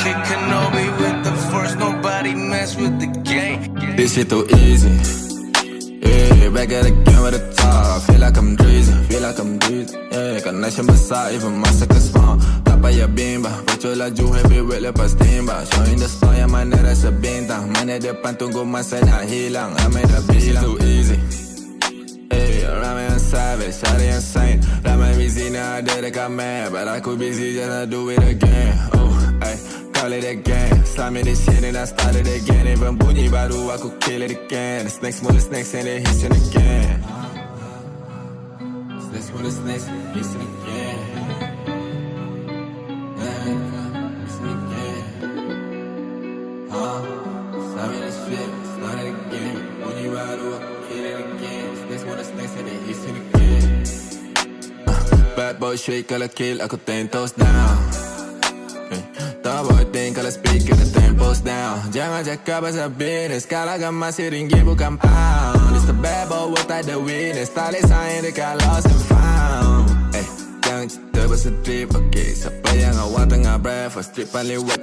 Kick Kenobi with the force, nobody mess with the game. This shit too easy. Yeah, back at again with the top. Feel like I'm dreasy, yeah, connection besar, even massacre small. Tak payah bimbang, bocor laju heavyweight lepas timbang. Showing the star yang mana rasa bintang. Mana depan tunggu masa nak hilang. Ramai dah bilang. This shit too easy. Ramai yang savage, ada yang saint. Ramai busy nak ada dekat map, but aku busy just nak do it again. Oh, ay, call it again. Slime me this shit and I started again. Even bunyi baru aku kill it again. The snakes mula snakes and they hissing again. Snakes mula snakes, hissing again. Hissing again. Slime me this shit, started again. Bunyi baru aku kill it again. Snakes mula snakes and they hissing again. Bad boy shit kalau kill aku 10 toes down. Top boy thing kalau speak the tempo's down. Jangan cakap pasal business kalau kan masih ringgit bukan pound. It's the bad boy what I the witness. Tali sign dekat lost and found. Jangan cerita pasal trip, okay. Siapa yang awak tengah breakfast trip paling wet.